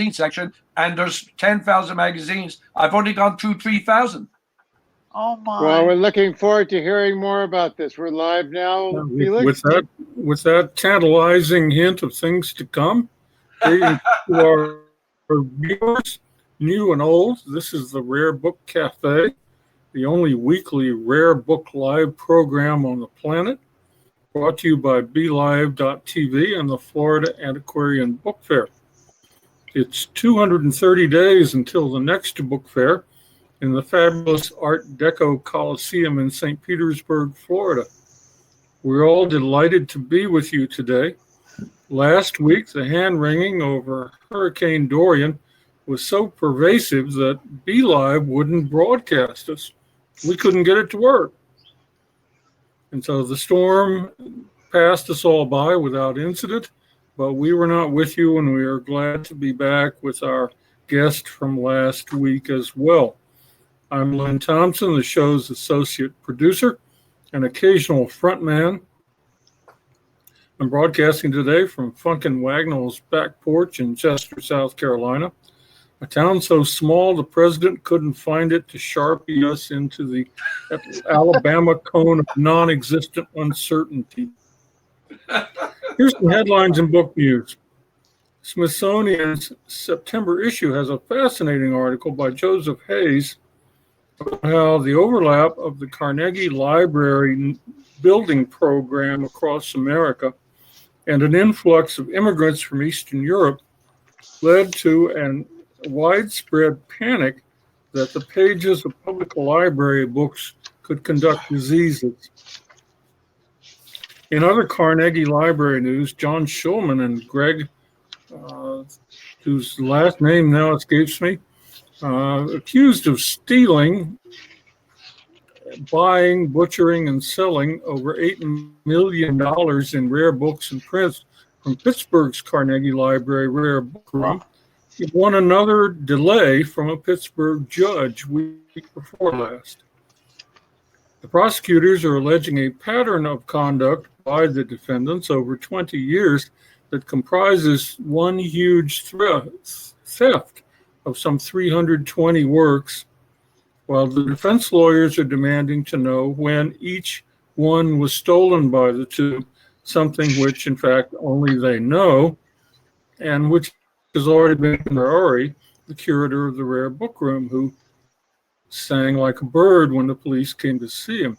section, and there's 10,000 magazines. I've only gone through 3,000. Oh my! Well, we're looking forward to hearing more about this. We're live now, Felix. With that tantalizing hint of things to come, to our viewers, new and old, this is the Rare Book Cafe, the only weekly rare book live program on the planet, brought to you by BeLive.tv and the Florida Antiquarian Book Fair. It's 230 days until the next book fair in the fabulous Art Deco Coliseum in St. Petersburg, Florida. We're all delighted to be with you today. Last week, the hand-wringing over Hurricane Dorian was so pervasive that BeLive wouldn't broadcast us. We couldn't get it to work. And so the storm passed us all by without incident, but we were not with you, and we are glad to be back with our guest from last week as well. I'm Lynn Thompson, the show's associate producer and occasional frontman. I'm broadcasting today from Funkin' Wagnall's back porch in Chester, South Carolina, a town so small the president couldn't find it to Sharpie us into the Alabama cone of non-existent uncertainty. Here's some headlines and book news. Smithsonian's September issue has a fascinating article by Joseph Hayes about how the overlap of the Carnegie Library building program across America and an influx of immigrants from Eastern Europe led to a widespread panic that the pages of public library books could conduct diseases. In other Carnegie Library news, John Schulman and Greg, whose last name now escapes me, accused of stealing, buying, butchering, and selling over $8 million in rare books and prints from Pittsburgh's Carnegie Library Rare Book Room. It won another delay from a Pittsburgh judge week before last. The prosecutors are alleging a pattern of conduct by the defendants over 20 years that comprises one huge theft of some 320 works, while the defense lawyers are demanding to know when each one was stolen by the two, something which, in fact, only they know, and which has already been Ari, the curator of the Rare Book Room, who sang like a bird when the police came to see him.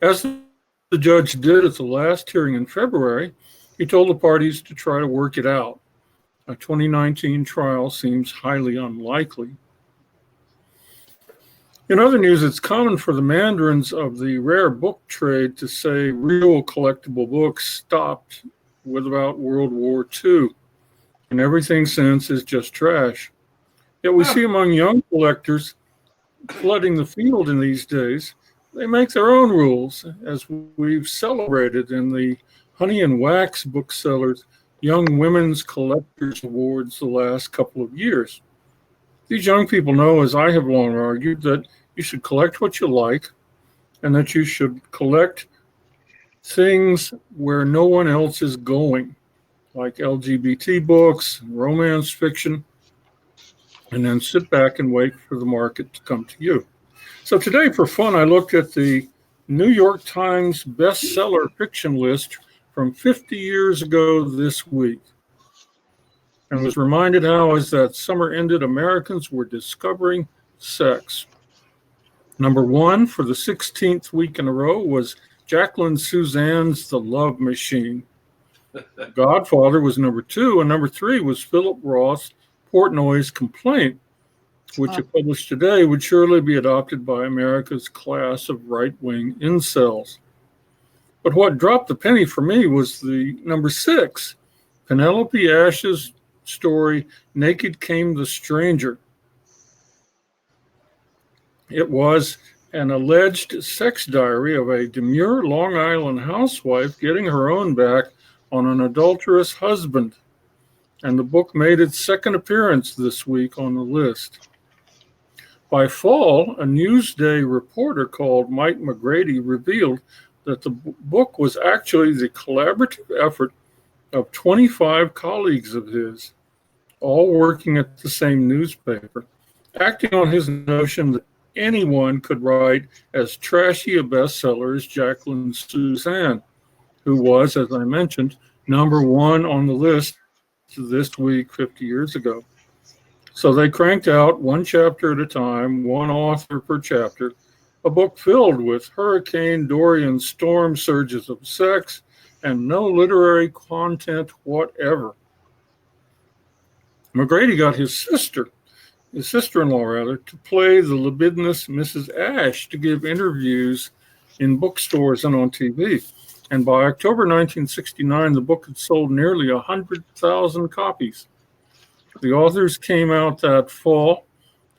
As the judge did at the last hearing in February, he told the parties to try to work it out. A 2019 trial seems highly unlikely. In other news, it's common for the mandarins of the rare book trade to say real collectible books stopped with about World War II, and everything since is just trash. Yet we see among young collectors flooding the field in these days, they make their own rules, as we've celebrated in the Honey and Wax Booksellers Young Women's Collectors Awards the last couple of years. These young people know, as I have long argued, that you should collect what you like and that you should collect things where no one else is going, like LGBT books, romance fiction, and then sit back and wait for the market to come to you. So today, for fun, I looked at the New York Times bestseller fiction list from 50 years ago this week, and was reminded how, as that summer ended, Americans were discovering sex. Number one for the 16th week in a row was Jacqueline Suzanne's The Love Machine. Godfather was number two, and number three was Philip Roth's Portnoy's Complaint, which, if published today, would surely be adopted by America's class of right-wing incels. But what dropped the penny for me was the number six, Penelope Ash's story, Naked Came the Stranger. It was an alleged sex diary of a demure Long Island housewife getting her own back on an adulterous husband. And the book made its second appearance this week on the list. By fall, a Newsday reporter called Mike McGrady revealed that the book was actually the collaborative effort of 25 colleagues of his, all working at the same newspaper, acting on his notion that anyone could write as trashy a bestseller as Jacqueline Suzanne, who was, as I mentioned, #1 on the list this week 50 years ago. So they cranked out one chapter at a time, one author per chapter, a book filled with Hurricane Dorian storm surges of sex and no literary content whatever. McGrady got his sister-in-law rather, to play the libidinous Mrs. Ashe to give interviews in bookstores and on TV. And by October 1969, the book had sold nearly 100,000 copies. The authors came out that fall,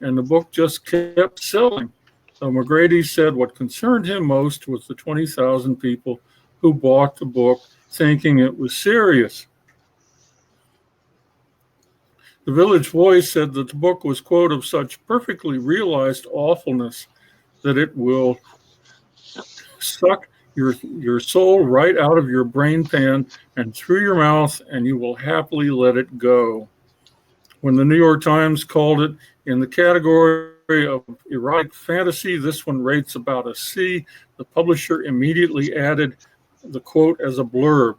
and the book just kept selling. So McGrady said what concerned him most was the 20,000 people who bought the book thinking it was serious. The Village Voice said that the book was, quote, of such perfectly realized awfulness that it will suck your soul right out of your brain pan and through your mouth, and you will happily let it go. When the New York Times called it in the category of erotic fantasy, this one rates about a C. The publisher immediately added the quote as a blurb.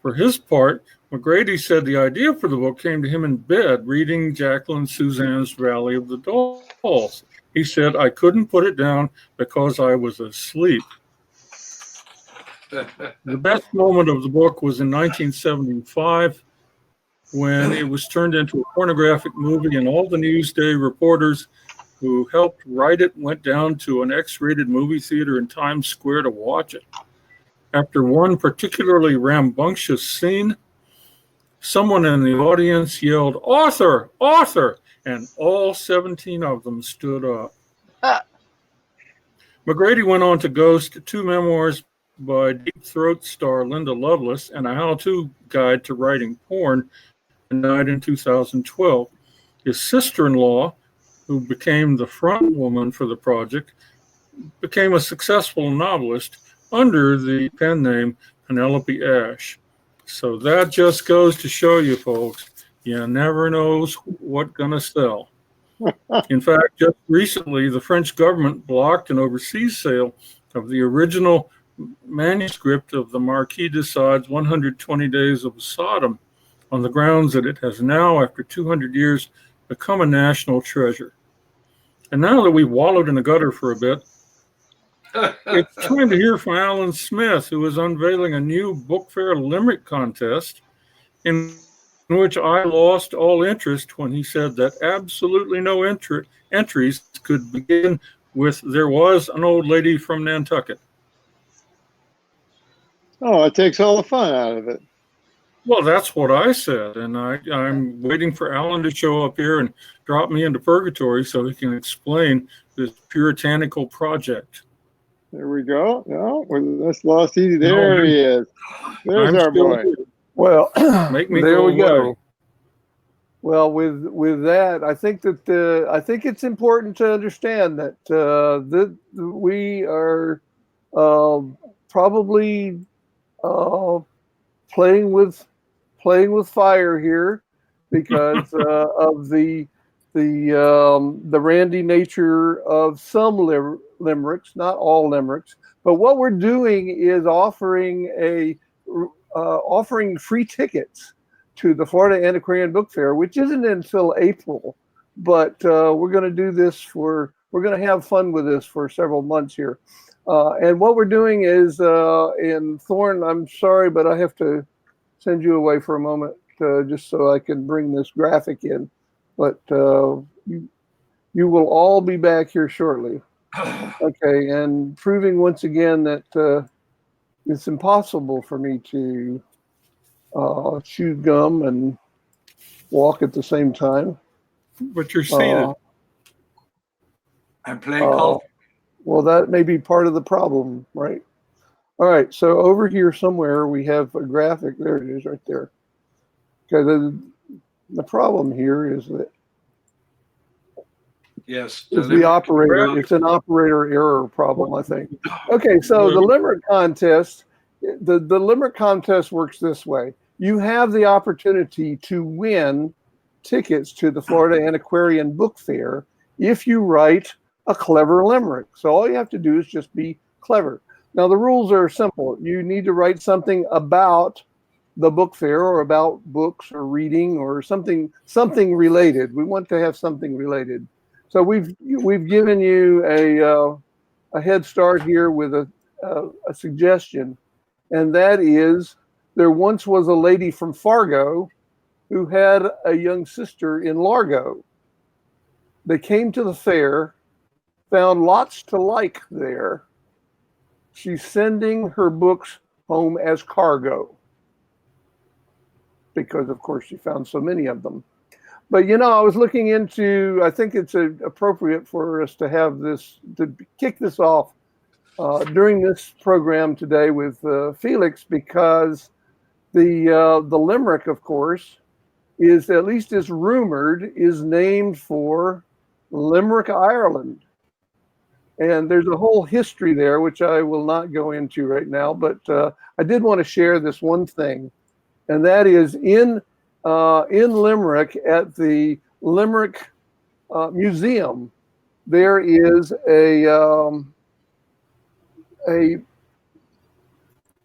For his part, McGrady said the idea for the book came to him in bed reading Jacqueline Suzanne's Valley of the Dolls. He said, I couldn't put it down because I was asleep. The best moment of the book was in 1975 when it was turned into a pornographic movie, and all the Newsday reporters who helped write it went down to an X-rated movie theater in Times Square to watch it. After one particularly rambunctious scene, someone in the audience yelled, "Author! Author!" and all 17 of them stood up. McGrady went on to ghost 2 memoirs by Deep Throat star Linda Lovelace and a how-to guide to writing porn, and died in 2012. His sister-in-law, who became the front woman for the project, became a successful novelist under the pen name Penelope Ashe. So that just goes to show you, folks, you never knows what's going to sell. In fact, just recently, the French government blocked an overseas sale of the original manuscript of the Marquis de Sade's 120 Days of Sodom on the grounds that it has now, after 200 years, become a national treasure. And now that we've wallowed in the gutter for a bit, it's time to hear from Alan Smith, who is unveiling a new book fair limerick contest in which I lost all interest when he said that absolutely no entries could begin with "There was an old lady from Nantucket." Oh, it takes all the fun out of it. Well, that's what I said, and I'm waiting for Alan to show up here and drop me into purgatory so he can explain this puritanical project. There we go. No, that's lost easy. There he is. There's our boy. Here. Well, Make me there go we away. go. Well, with that, I think it's important to understand that we are probably playing with fire here because of the randy nature of some limericks, not all limericks. But what we're doing is offering free tickets to the Florida Antiquarian Book Fair, which isn't until April. But we're going to do this we're going to have fun with this for several months here. And what we're doing is, in Thorne, I'm sorry, but I have to send you away for a moment just so I can bring this graphic in. But you will all be back here shortly. Okay, and proving once again that it's impossible for me to chew gum and walk at the same time. But you're seated. I'm playing golf. Well, that may be part of the problem, right? All right, so over here somewhere we have a graphic. There it is right there. Okay, the problem here is that Yes, it's the operator. It's an operator error problem, I think. Okay, so the limerick contest, the limerick contest works this way. You have the opportunity to win tickets to the Florida Antiquarian Book Fair if you write a clever limerick. So all you have to do is just be clever. Now, the rules are simple. You need to write something about the book fair or about books or reading or something related. We want to have something related. So we've given you a head start here with a suggestion, and that is, there once was a lady from Fargo who had a young sister in Largo. They came to the fair, found lots to like there. She's sending her books home as cargo because, of course, she found so many of them. But, you know, I was looking into, I think it's appropriate for us to have this, to kick this off during this program today with Felix, because the limerick, of course, is, at least is rumored, is named for Limerick, Ireland. And there's a whole history there, which I will not go into right now, but I did want to share this one thing. And that is in Limerick, at the Limerick Museum, there is a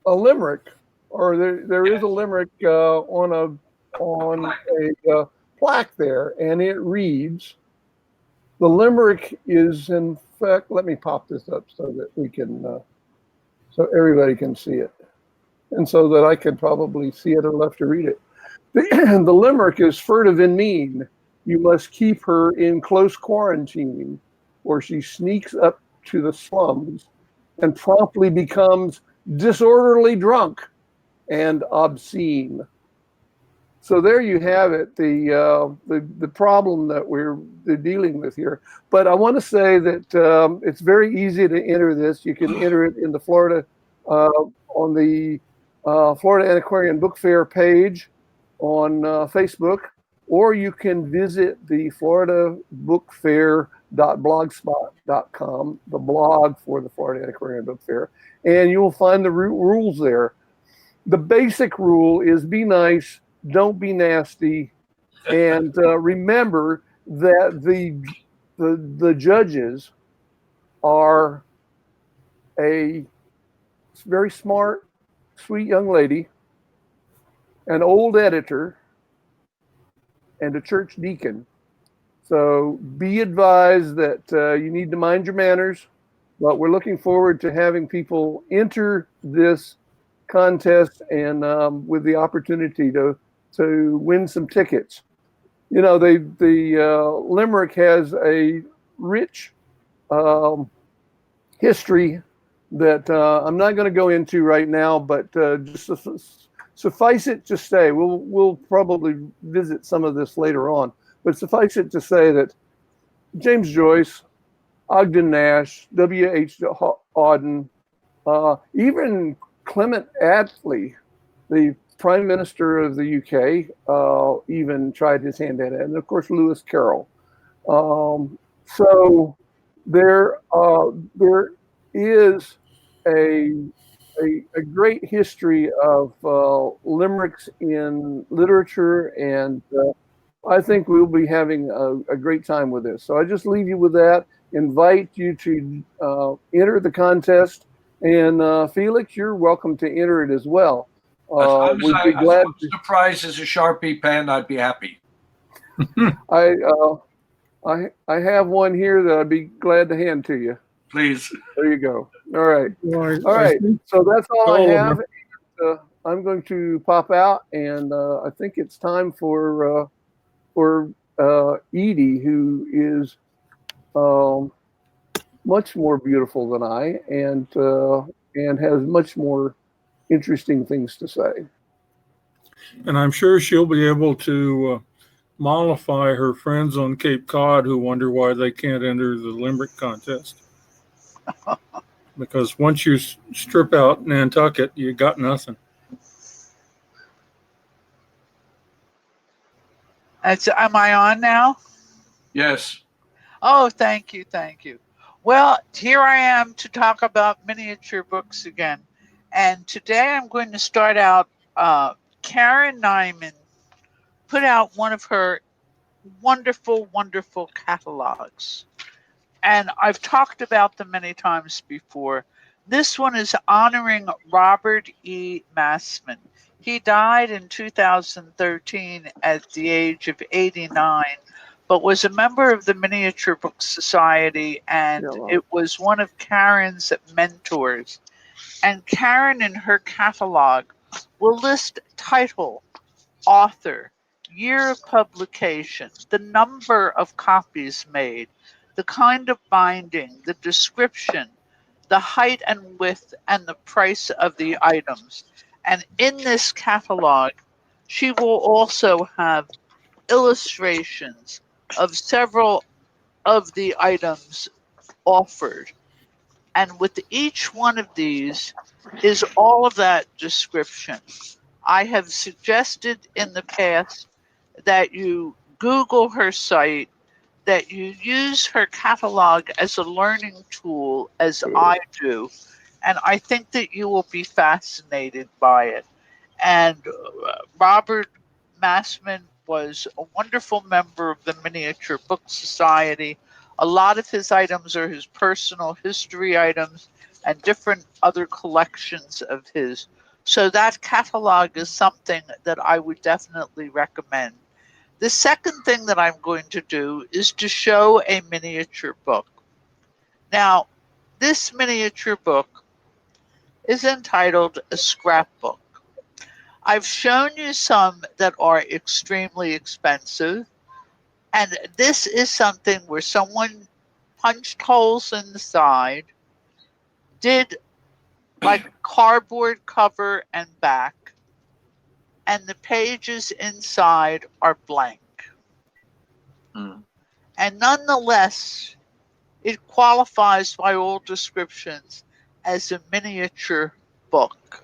limerick, or there is a limerick on a plaque there, and it reads, the limerick is, in fact, let me pop this up so that we can, so everybody can see it, and so that I could probably see it enough to read it. The limerick is furtive and mean. You must keep her in close quarantine, or she sneaks up to the slums and promptly becomes disorderly drunk and obscene. So there you have it, the problem that we're dealing with here. But I want to say that it's very easy to enter this. You can enter it in the Florida, on the Florida Antiquarian Book Fair page on Facebook, or you can visit the floridabookfair.blogspot.com, the blog for the Florida Antiquarian Book Fair, and you will find the rules there. The basic rule is be nice, don't be nasty, and remember that the judges are a very smart, sweet young lady, an old editor, and a church deacon. So be advised that you need to mind your manners, but we're looking forward to having people enter this contest and with the opportunity to win some tickets. You know, the Limerick has a rich history that I'm not going to go into right now, but just suffice it to say, we'll probably visit some of this later on, but suffice it to say that James Joyce, Ogden Nash, W.H. Auden, even Clement Attlee, the Prime Minister of the UK, even tried his hand at it, and of course Lewis Carroll. So there is a great history of limericks in literature, and I think we'll be having a great time with this. So I just leave you with that. Invite you to enter the contest, and Felix, you're welcome to enter it as well. We'd be glad. If the prize is a Sharpie pen, I'd be happy. I have one here that I'd be glad to hand to you. Please. There you go. All right. All right. So that's all I have. I'm going to pop out, and I think it's time for Edie, who is much more beautiful than I, and has much more interesting things to say. And I'm sure she'll be able to mollify her friends on Cape Cod who wonder why they can't enter the limerick contest. Because once you strip out Nantucket, you got nothing. Am I on now? Yes. Oh, thank you, thank you. Well, here I am to talk about miniature books again. And today I'm going to start out, Karen Nyman put out one of her wonderful, wonderful catalogs. And I've talked about them many times before. This one is honoring Robert E. Massman. He died in 2013 at the age of 89, but was a member of the Miniature Book Society, and Yeah, well, it was one of Karen's mentors. And Karen, in her catalog, will list title, author, year of publication, the number of copies made, the kind of binding, the description, the height and width, and the price of the items. And in this catalog, she will also have illustrations of several of the items offered. And with each one of these is all of that description. I have suggested in the past that you Google her site, that you use her catalog as a learning tool, as I do, and I think that you will be fascinated by it. And Robert Massman was a wonderful member of the Miniature Book Society. A lot of his items are his personal history items and different other collections of his. So that catalog is something that I would definitely recommend. The second thing that I'm going to do is to show a miniature book. Now, this miniature book is entitled A Scrapbook. I've shown you some that are extremely expensive, and this is something where someone punched holes in the side, did like cardboard cover and back, and the pages inside are blank. Mm. And nonetheless, it qualifies by all descriptions as a miniature book.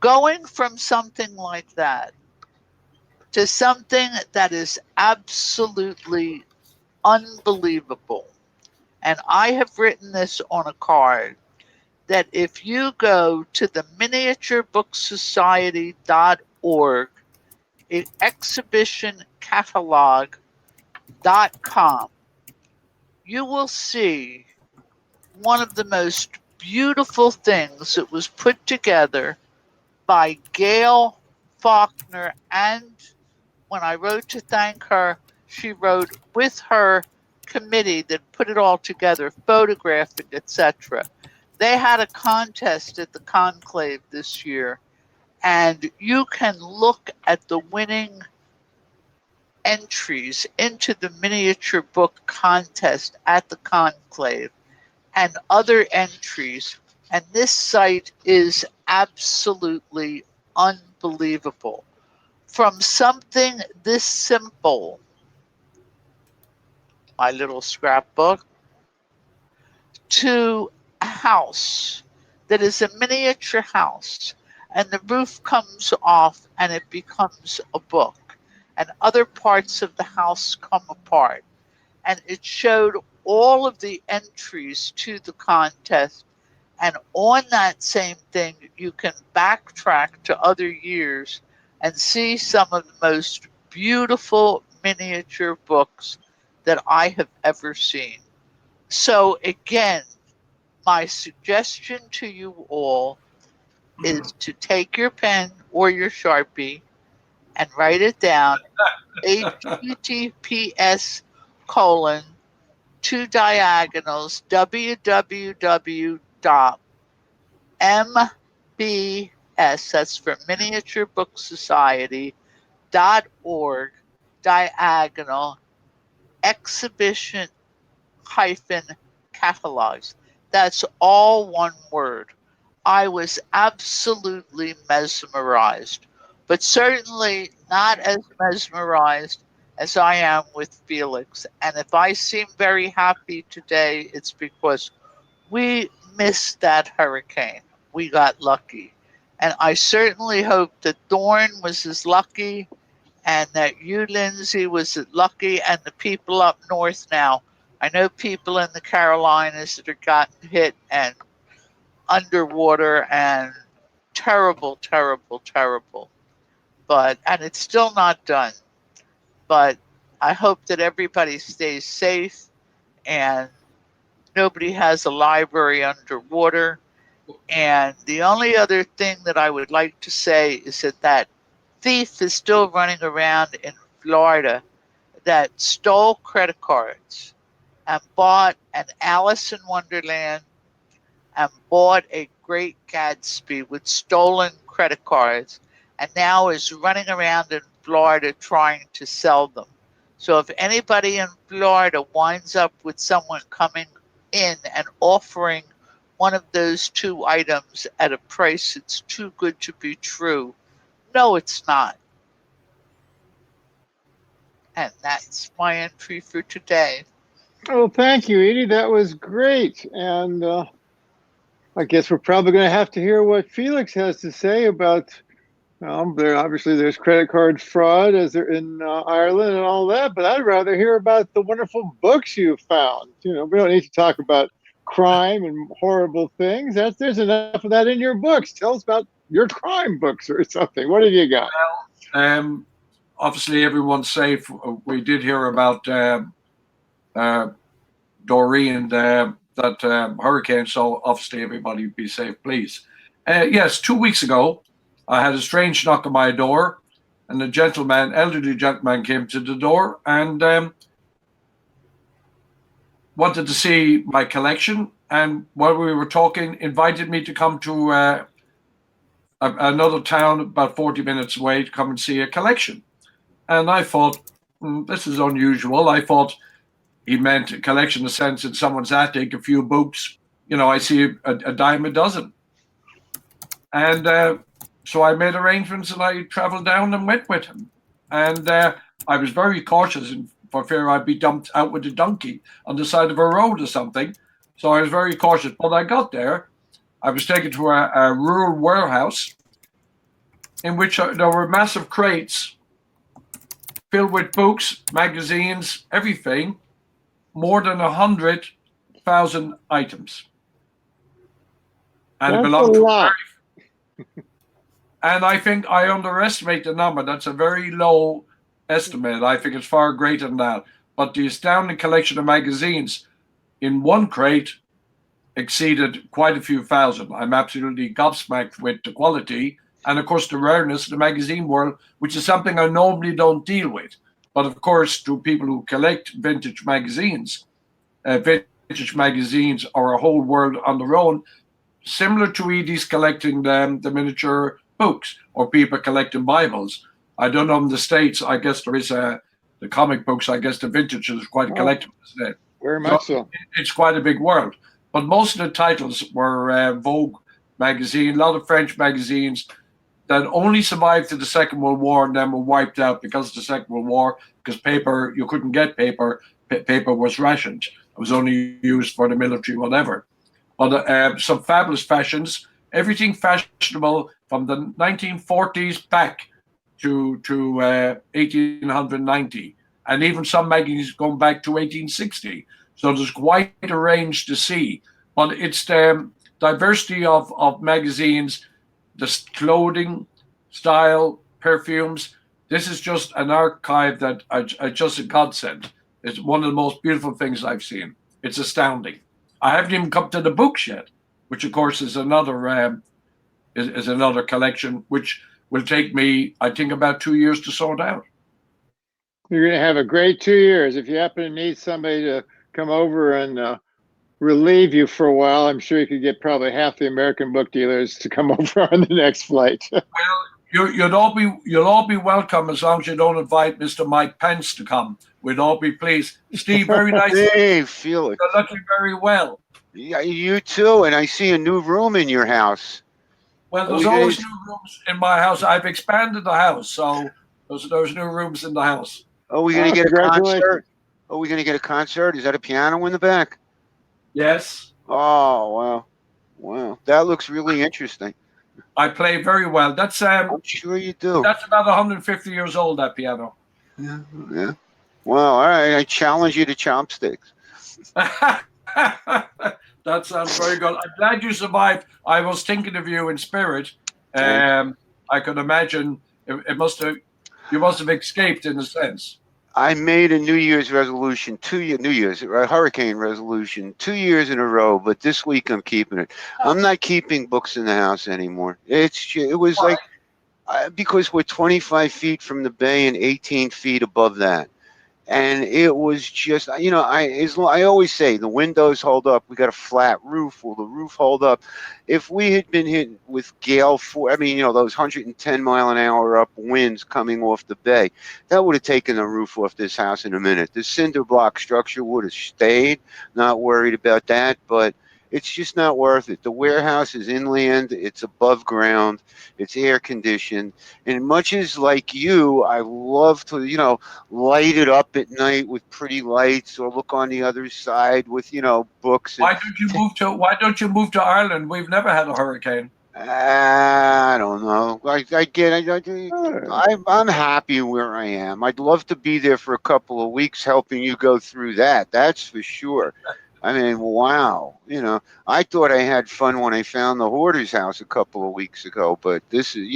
Going from something like that to something that is absolutely unbelievable. And I have written this on a card that if you go to the miniaturebook.society.org, exhibitioncatalog.com, you will see one of the most beautiful things that was put together by Gail Faulkner. And when I wrote to thank her, she wrote with her committee that put it all together, photographing, etc. They had a contest at the conclave this year, and you can look at the winning entries into the miniature book contest at the conclave and other entries. And this site is absolutely unbelievable. From something this simple, my little scrapbook, to a house that is a miniature house, and the roof comes off and it becomes a book, and other parts of the house come apart. And it showed all of the entries to the contest. And on that same thing, you can backtrack to other years and see some of the most beautiful miniature books that I have ever seen. So, again, my suggestion to you all is to take your pen or your Sharpie and write it down, https colon two diagonals www.mbs, that's for Miniature Book Society.org, diagonal exhibition hyphen catalogs. That's all one word. I was absolutely mesmerized, but certainly not as mesmerized as I am with Felix. And if I seem very happy today, it's because we missed that hurricane. We got lucky. And I certainly hope that Thorne was as lucky, and that you, Lindsay, was as lucky, and the people up north now. I know people in the Carolinas that have gotten hit and underwater and terrible, terrible, terrible. And it's still not done. But I hope that everybody stays safe and nobody has a library underwater. And the only other thing that I would like to say is that thief is still running around in Florida that stole credit cards and bought an Alice in Wonderland and bought a Great Gatsby with stolen credit cards, and now is running around in Florida trying to sell them. So if anybody in Florida winds up with someone coming in and offering one of those two items at a price that's too good to be true, no, it's not. And that's my entry for today. Oh, thank you, Edie. That was great. And I guess we're probably going to have to hear what Felix has to say about. There's credit card fraud as they're in Ireland and all that, but I'd rather hear about the wonderful books you found. We don't need to talk about crime and horrible things. There's enough of that in your books. Tell us about your crime books or something. What have you got? Well, obviously everyone's safe. We did hear about Doreen, that hurricane, so obviously everybody be safe, please. Yes, 2 weeks ago, I had a strange knock on my door, and elderly gentleman came to the door and wanted to see my collection. And while we were talking, invited me to come to another town about 40 minutes away to come and see a collection. And I thought, this is unusual. I thought he meant a collection in the sense in someone's attic, a few books. I see a dime a dozen. And so I made arrangements and I traveled down and went with him. And I was very cautious for fear I'd be dumped out with a donkey on the side of a road or something. So I was very cautious. But I got there. I was taken to a rural warehouse in which there were massive crates filled with books, magazines, everything, more than 100,000 items. And it That's belonged a to lot. And I think I underestimate the number. That's a very low estimate. I think it's far greater than that. But the astounding collection of magazines in one crate exceeded quite a few thousand. I'm absolutely gobsmacked with the quality and, of course, the rareness of the magazine world, which is something I normally don't deal with. But, of course, to people who collect vintage magazines are a whole world on their own, similar to Edie's collecting the miniature books or people collecting Bibles. I don't know in the States. I guess there is the comic books. I guess the vintage is quite collectible, isn't it? Very much so. It's quite a big world. But most of the titles were Vogue magazine, a lot of French magazines that only survived to the Second World War and then were wiped out because of the Second World War, because paper, you couldn't get paper. Paper was rationed. It was only used for the military, whatever. But some fabulous fashions, everything fashionable from the 1940s back to 1890, and even some magazines going back to 1860. So there's quite a range to see. But it's the diversity of magazines, the clothing, style, perfumes. This is just an archive that I just a godsend. It's one of the most beautiful things I've seen. It's astounding. I haven't even come to the books yet, which of course is another is another collection, which will take me, I think, about 2 years to sort out. You're going to have a great 2 years. If you happen to need somebody to come over and relieve you for a while, I'm sure you could get probably half the American book dealers to come over on the next flight. Well, you'll all be welcome as long as you don't invite Mr. Mike Pence to come. We'd all be pleased. Steve, very nice. Hey, Felix. You're looking very well. Yeah, you too. And I see a new room in your house. Well, there's always new rooms in my house. I've expanded the house, so there's new rooms in the house. Are we going to get a concert? Are we going to get a concert? Is that a piano in the back? Yes. Oh, wow. Wow. That looks really interesting. I play very well. That's I'm sure you do. That's about 150 years old, that piano. Yeah. Yeah. Well, all right. I challenge you to chopsticks. That sounds very good. I'm glad you survived. I was thinking of you in spirit. I could imagine you must have escaped in a sense. I made a New Year's resolution, a hurricane resolution, 2 years in a row. But this week I'm keeping it. I'm not keeping books in the house anymore. It was like because we're 25 feet from the bay and 18 feet above that. And it was just, I always say the windows hold up. We got a flat roof. Will the roof hold up? If we had been hit with gale force, those 110-mile-an-hour up winds coming off the bay, that would have taken the roof off this house in a minute. The cinder block structure would have stayed. Not worried about that, but it's just not worth it. The warehouse is inland. It's above ground. It's air conditioned. And much as like you, I love to, light it up at night with pretty lights, or look on the other side with, books. Why don't you move to Ireland? We've never had a hurricane. I don't know. I'm happy where I am. I'd love to be there for a couple of weeks helping you go through that. That's for sure. I mean, wow. I thought I had fun when I found the hoarder's house a couple of weeks ago, but this is,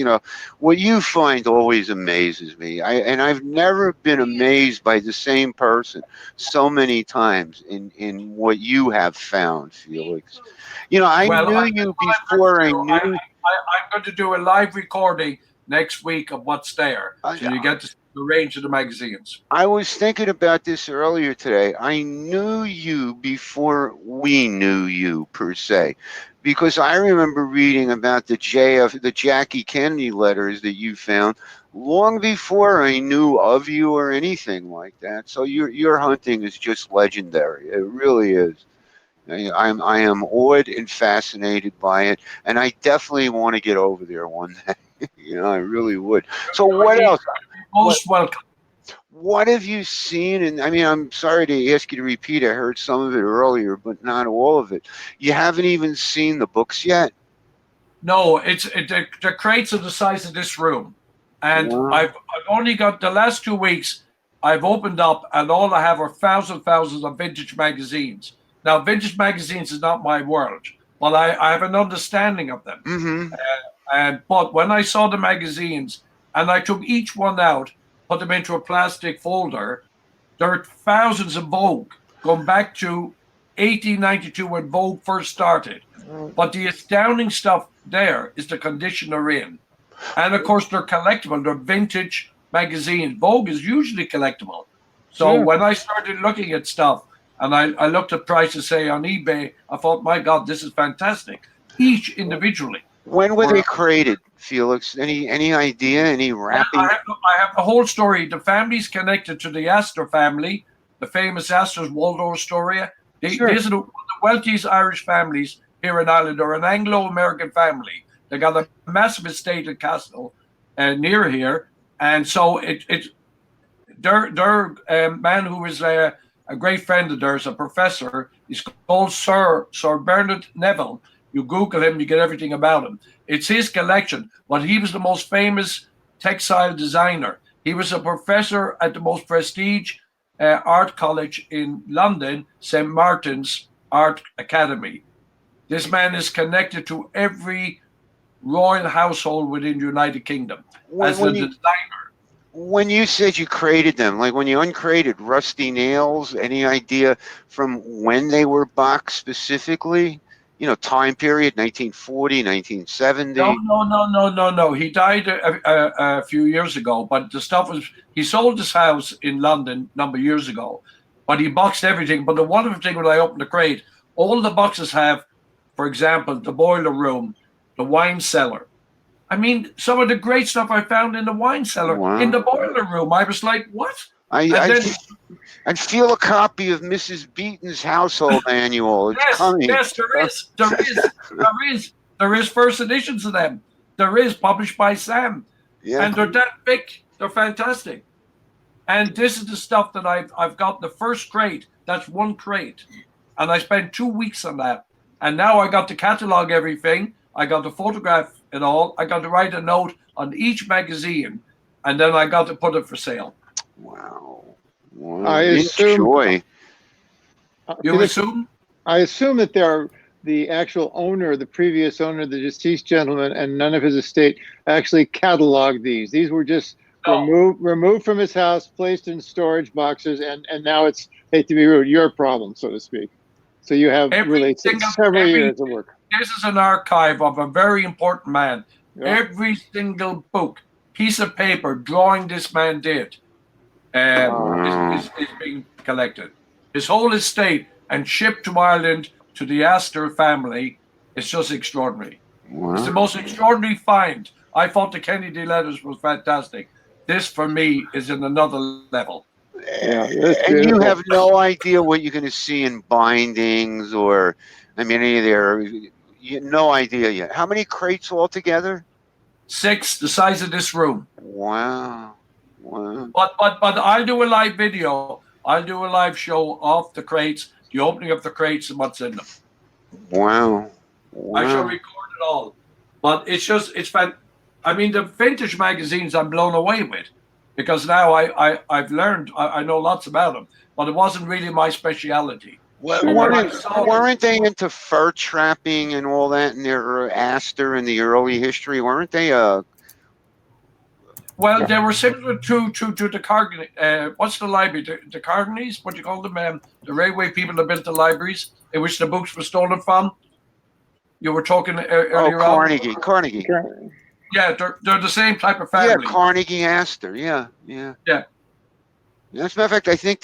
what you find always amazes me. I've never been amazed by the same person so many times in what you have found, Felix. I knew you before I knew. I'm going to do a live recording next week of what's there, so you get to see the range of the magazines. I was thinking about this earlier today. I knew you before we knew you, per se, because I remember reading about the Jackie Kennedy letters that you found long before I knew of you or anything like that. So your hunting is just legendary. It really is. I am awed and fascinated by it, and I definitely want to get over there one day. I really would. So what else? Most welcome. What have you seen? And I'm sorry to ask you to repeat. I heard some of it earlier, but not all of it. You haven't even seen the books yet? No, the crates are the size of this room, and Wow. I've only got the last 2 weeks. I've opened up, and all I have are thousands of vintage magazines. Now, vintage magazines is not my world, but I have an understanding of them. Mm-hmm. But when I saw the magazines, and I took each one out, put them into a plastic folder, there are thousands of Vogue going back to 1892 when Vogue first started. But the astounding stuff there is the condition they're in. And of course, they're collectible. They're vintage magazines. Vogue is usually collectible. So when I started looking at stuff, and I looked at prices, say, on eBay, I thought, my God, this is fantastic. Each individually. When were they created, Felix? Any idea? Any wrapping? I have the whole story. The family's connected to the Astor family, the famous Astor's Waldorf Astoria. These are the wealthiest Irish families here in Ireland. They're an Anglo-American family. They got a massive estate at Castle near here. And so their man who is a great friend of theirs, a professor, is called Sir Bernard Neville. You Google him, you get everything about him. It's his collection, but he was the most famous textile designer. He was a professor at the most prestige art college in London, St. Martin's Art Academy. This man is connected to every royal household within the United Kingdom as a designer. When you said you created them, like when you uncrated Rusty Nails, any idea from when they were boxed specifically? Time period, 1940, 1970? No. He died a few years ago, but the stuff he sold his house in London a number of years ago, but he boxed everything. But the wonderful thing when I opened the crate, all the boxes have, for example, the boiler room, the wine cellar. I mean, some of the great stuff I found in the wine cellar, in the boiler room. I was like, what? I'd feel a copy of Mrs. Beaton's household manual. It's coming. Yes, there is first editions of them. There is, published by Sam. Yeah. And they're that big. They're fantastic. And this is the stuff that I've got the first crate. That's one crate. And I spent 2 weeks on that. And now I got to catalog everything. I got to photograph it all. I got to write a note on each magazine. And then I got to put it for sale. Wow. I assume. You assume? I assume that the actual owner, the previous owner, the deceased gentleman, and none of his estate actually cataloged these. These were just removed from his house, placed in storage boxes, and now it's, hate to be rude, your problem, so to speak. So you have really several years of work. This is an archive of a very important man. Yeah. Every single book, piece of paper, drawing this man did is being collected. His whole estate and shipped to Ireland to the Astor family. It's just extraordinary. Wow. It's the most extraordinary find. I thought the Kennedy letters was fantastic. This, for me, is in another level. Yeah, and you have no idea what you're going to see in bindings or, I mean, any of their, you no idea yet. How many crates altogether? 6, the size of this room. Wow. Wow. But I'll do a live video. I'll do a live show of the crates, the opening of the crates and what's in them. Wow. I shall record it all. But it's fun. I mean, the vintage magazines I'm blown away with, because now I've learned, I know lots about them, but it wasn't really my speciality. Well, weren't they into fur trapping and all that in their Astor in the early history? Weren't they? Well, they were similar to the Carnegie. What's the library? The Carnegies? What do you call them? The railway people that built the libraries in which the books were stolen from. You were talking earlier on. Carnegie. Yeah, they're the same type of family. Yeah, Carnegie Astor. Yeah. As a matter of fact, I think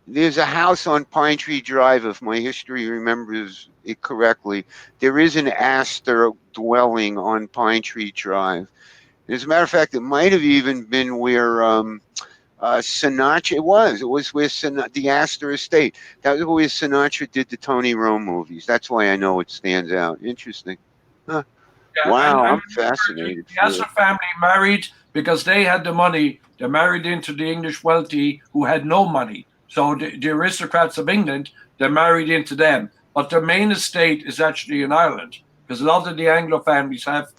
there's a house on Pine Tree Drive, if my history remembers it correctly. There is an Astor dwelling on Pine Tree Drive. As a matter of fact, it might have even been where Sinatra, it was where the Astor Estate. That was where Sinatra did the Tony Rome movies. That's why I know it stands out. Interesting. Huh. Yeah, wow, and I'm fascinated. The Astor family married because they had the money. They married into the English wealthy who had no money. So the aristocrats of England, they married into them. But their main estate is actually in Ireland, because a lot of the Anglo families have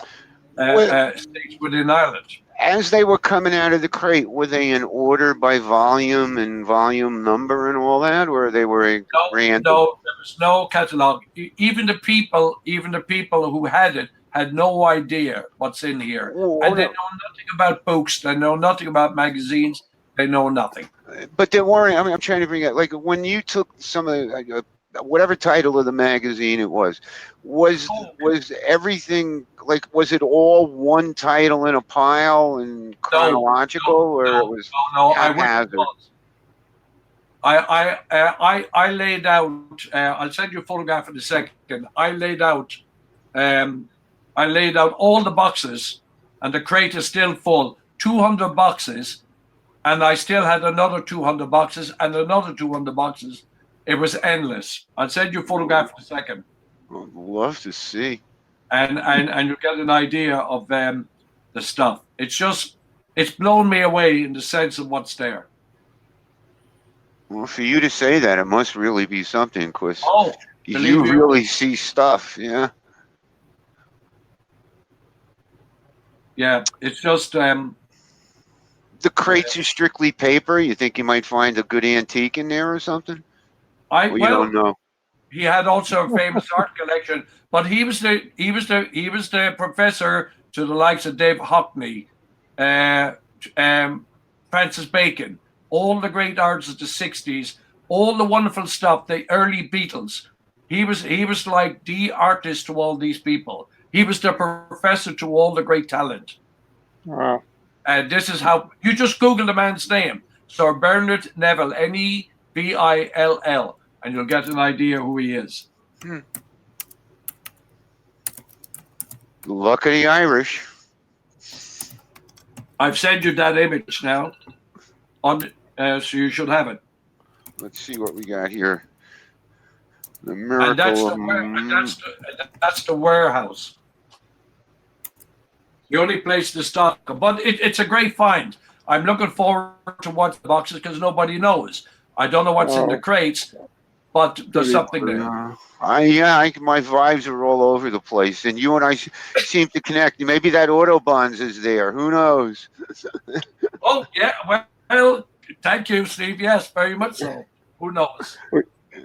estates within Ireland. As they were coming out of the crate, were they in order by volume and volume number and all that, or they were random? No, there was no catalogue. Even the people who had it had no idea what's in here, and they know nothing about books. They know nothing about magazines. They know nothing. But they weren't. I mean, I'm trying to bring it like when you took some of whatever title of the magazine it was everything like, was it all one title in a pile and chronological, or it was haphazard? I laid out. I'll send you a photograph in a second. I laid out all the boxes, and the crate is still full. 200 boxes, and I still had another 200 boxes and another 200 boxes. It was endless. I'll send you a photograph in a second. I'd love to see. And you'll get an idea of the stuff. It's blown me away in the sense of what's there. Well, for you to say that, it must really be something, Chris. Oh, you really see stuff, yeah. Yeah, it's just the crates are strictly paper. You think you might find a good antique in there or something? You don't know. He had also a famous art collection, but he was the professor to the likes of Dave Hockney, Francis Bacon, all the great artists of the 60s, all the wonderful stuff, the early Beatles. He was like the artist to all these people. He was the professor to all the great talent. Wow. And this is how you just Google the man's name, Sir Bernard Neville, Nevill, and you'll get an idea who he is. Luck of the Irish. I've sent you that image now, so you should have it. Let's see what we got here. The miracle. And that's the warehouse. The only place to stock, but it's a great find. I'm looking forward to watch the boxes because nobody knows. I don't know what's in the crates, but there's something there. My vibes are all over the place, and you and I seem to connect. Maybe that Autobahns is there. Who knows? Oh yeah, well, thank you, Steve. Yes, very much so. Who knows?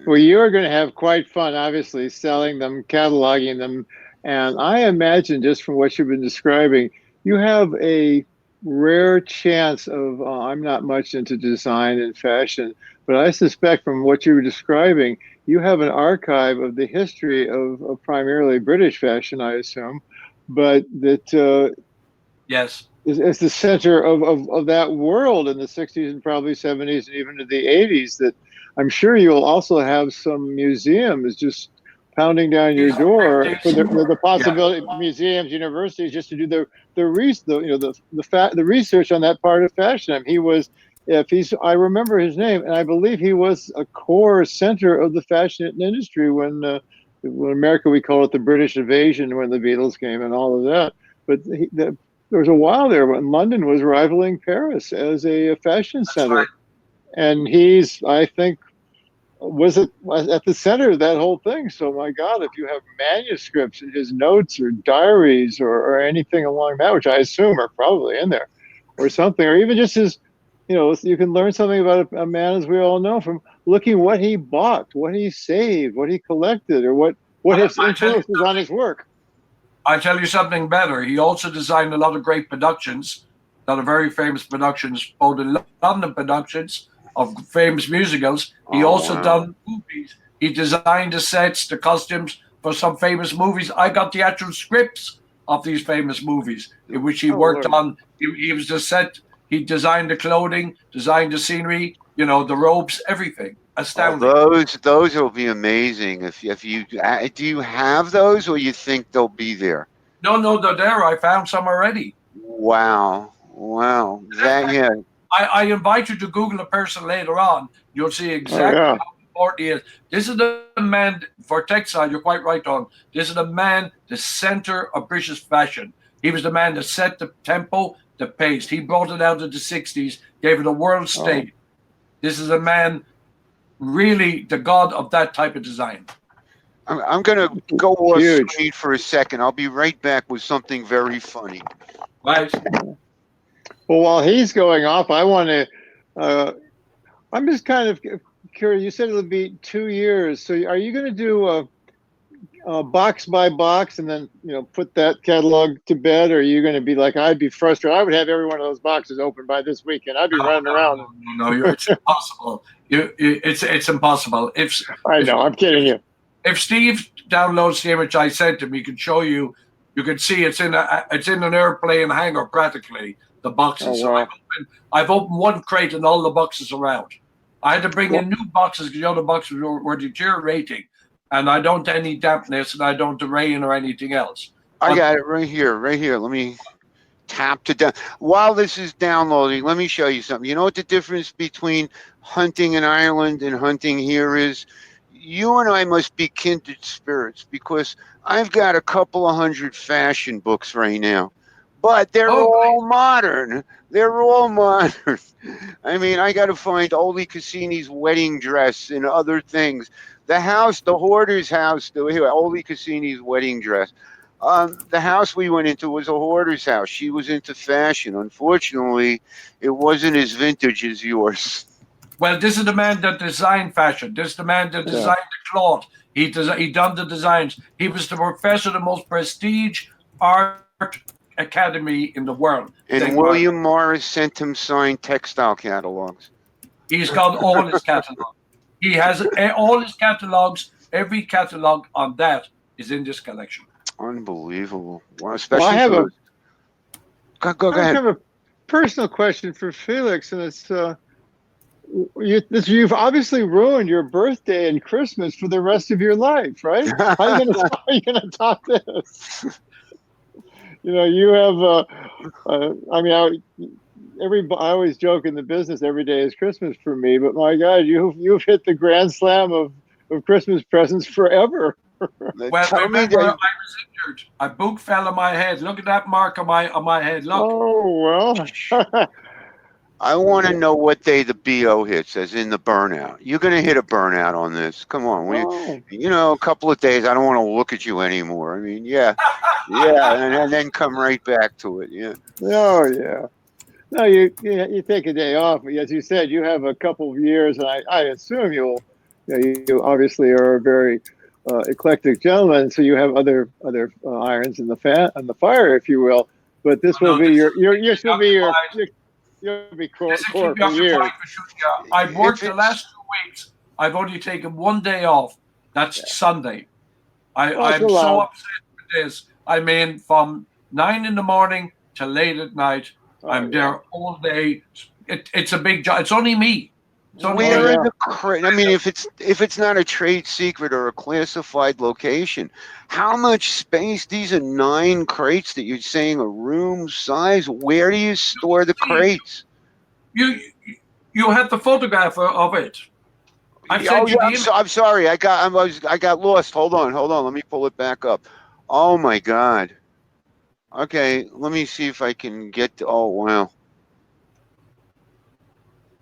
Well, you are going to have quite fun, obviously, selling them, cataloging them. And I imagine, just from what you've been describing, you have a rare chance of I'm not much into design and fashion, but I suspect from what you were describing, you have an archive of the history of primarily British fashion, I assume, but that Yes. is the center of that world in the 60s and probably 70s and even to the 80s. That I'm sure you'll also have some museums just pounding down your door for the possibility museums, universities, just to do the research on that part of fashion. I mean, I remember his name, and I believe he was a core center of the fashion industry when America, we call it the British invasion, when the Beatles came and all of that. But there was a while there when London was rivaling Paris as a fashion center. Right. And I think, was at the center of that whole thing. So my God, if you have manuscripts in his notes or diaries or anything along that, which I assume are probably in there, or something, or even just his, you can learn something about a man, as we all know, from looking what he bought, what he saved, what he collected, or what his influences on his work. I tell you something better. He also designed a lot of great productions that are very famous productions, both in London productions of famous musicals. He also done movies. He designed the sets, the costumes for some famous movies. I got the actual scripts of these famous movies in which he worked on. He was the set. He designed the clothing, designed the scenery, the robes, everything. Astounding. Those will be amazing. If you do you have those, or you think they'll be there? No, they're there. I found some already. Wow. I invite you to Google a person later on. You'll see exactly how important he is. This is the man for textile. You're quite right on. This is the man, the center of British fashion. He was the man that set the tempo, the pace. He brought it out of the 60s, gave it a world stage. This is a man, really the god of that type of design. I'm going to go off screen for a second. I'll be right back with something very funny. Right. Well, while he's going off, I want to. I'm just kind of curious. You said it'll be 2 years. So, are you going to do box by box and then put that catalog to bed, or are you going to be like, I'd be frustrated. I would have every one of those boxes open by this weekend. I'd be running around. No, it's impossible. It's impossible. I know. I'm kidding you. If Steve downloads the image I sent him, he can show you. You can see it's in an airplane hangar practically. The boxes. Oh, wow. So I've opened one crate and all the boxes around. I had to bring in new boxes because the other boxes were deteriorating, and I don't any dampness and I don't rain or anything else. I got it right here. Let me tap to down. While this is downloading, let me show you something. You know what the difference between hunting in Ireland and hunting here is? You and I must be kindred spirits, because I've got a couple of hundred fashion books right now, but they're all modern. They're all modern. I mean, I got to find Ole Cassini's wedding dress and other things. The hoarder's house, Ole Cassini's wedding dress. The house we went into was a hoarder's house. She was into fashion. Unfortunately, it wasn't as vintage as yours. Well, this is the man that designed fashion. This is the man that designed the cloth. He done the designs. He was the professor of the most prestige art academy in the world. And William Morris sent him signed textile catalogs. He's got all his catalogs. He has all his catalogs. Every catalog on that is in this collection. Unbelievable. Well, especially I have go ahead. I have a personal question for Felix, and it's you've obviously ruined your birthday and Christmas for the rest of your life, right? How are you going to top this? You have. I always joke in the business, every day is Christmas for me. But my God, you've hit the grand slam of Christmas presents forever. Well, remember, I was injured. A book fell on my head. Look at that mark on my head. Look. Oh well. I want to know what day the BO hits, as in the burnout. You're going to hit a burnout on this. Come on. A couple of days, I don't want to look at you anymore. I mean, yeah, and then come right back to it. Yeah. Oh, yeah. No, you take a day off. As you said, you have a couple of years, and I assume you obviously are a very eclectic gentleman, so you have other irons in the fire, if you will. but this will No, be this your is- this will be your you'll be core This is for keep you years. occupied for sure. Yeah. I've worked If the it's- last 2 weeks. I've only taken one day off. That's Sunday. Well, it's I'm so allowed. upset with this. I mean, from 9 in the morning to late at night. I'm there all day. It's a big job. It's only me. It's only Where me. are the I mean, if it's not a trade secret or a classified location, how much space? These are 9 crates that you're saying a room size. Where do you store the crates? You have the photograph of it. I've Oh sent you yeah, the image. I'm sorry. I got lost. Hold on. Let me pull it back up. Oh my God. Okay, let me see if I can get. Oh wow.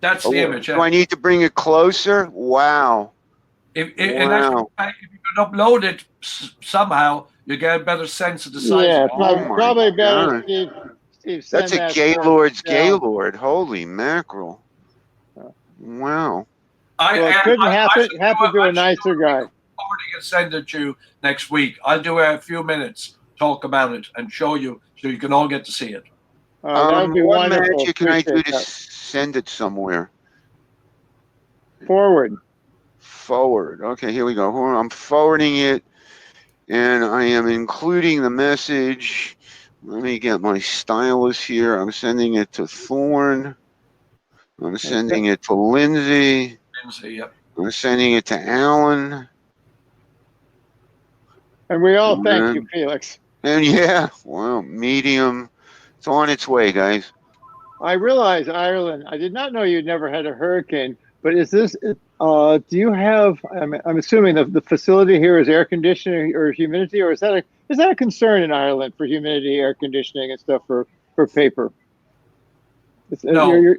That's the image. Do I need to bring it closer? Wow. In actual fact, if you can upload it somehow, you get a better sense of the size. Yeah, Of it. Oh my probably better, God. Steve, That's send a that Gaylord's down. Gaylord. Holy mackerel. Wow. Well, it couldn't happen to a nicer guy. Recording and send it to you next week. I'll do a few minutes, talk about it, and show you so you can all get to see it. That would be What wonderful. magic can I do Appreciate to that. send it somewhere? Forward. Forward. Okay, here we go. Hold on. I'm forwarding it, and I am including the message. Let me get my stylus here. I'm sending it to Thorne. I'm sending it to Lindsay. Yep. I'm sending it to Alan. And we all thank you, Felix. And yeah, well, medium. It's on its way, guys. I realize Ireland. I did not know you'd never had a hurricane. But is this? Do you have? I'm assuming the facility here is air conditioning or humidity, or is that a concern in Ireland for humidity, air conditioning, and stuff for paper? No.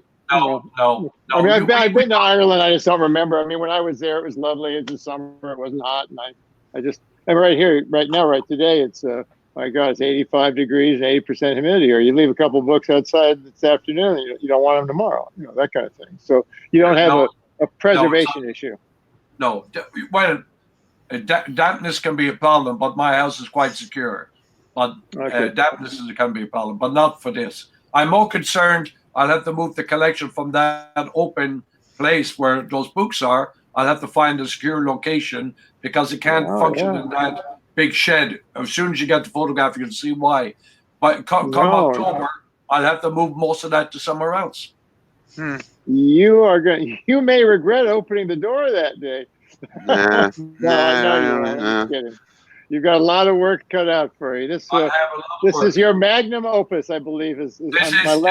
No. I mean, I've been to Ireland. I just don't remember. I mean, when I was there, it was lovely. It's the summer. It wasn't hot, and I'm right here, right now, right today. It's my God, it's 85 degrees and 80% humidity. Or you leave a couple books outside this afternoon, and you don't want them tomorrow. That kind of thing. So you don't have a preservation issue. No, well, dampness can be a problem, but my house is quite secure. But dampness can be a problem, but not for this. I'm more concerned. I'll have to move the collection from that open place where those books are. I'll have to find a secure location because it can't function in that big shed. As soon as you get the photograph, you can see why. But come October, I'll have to move most of that to somewhere else. You may regret opening the door that day. No, I'm kidding. You've got a lot of work cut out for you. This is your magnum opus, I believe. This is for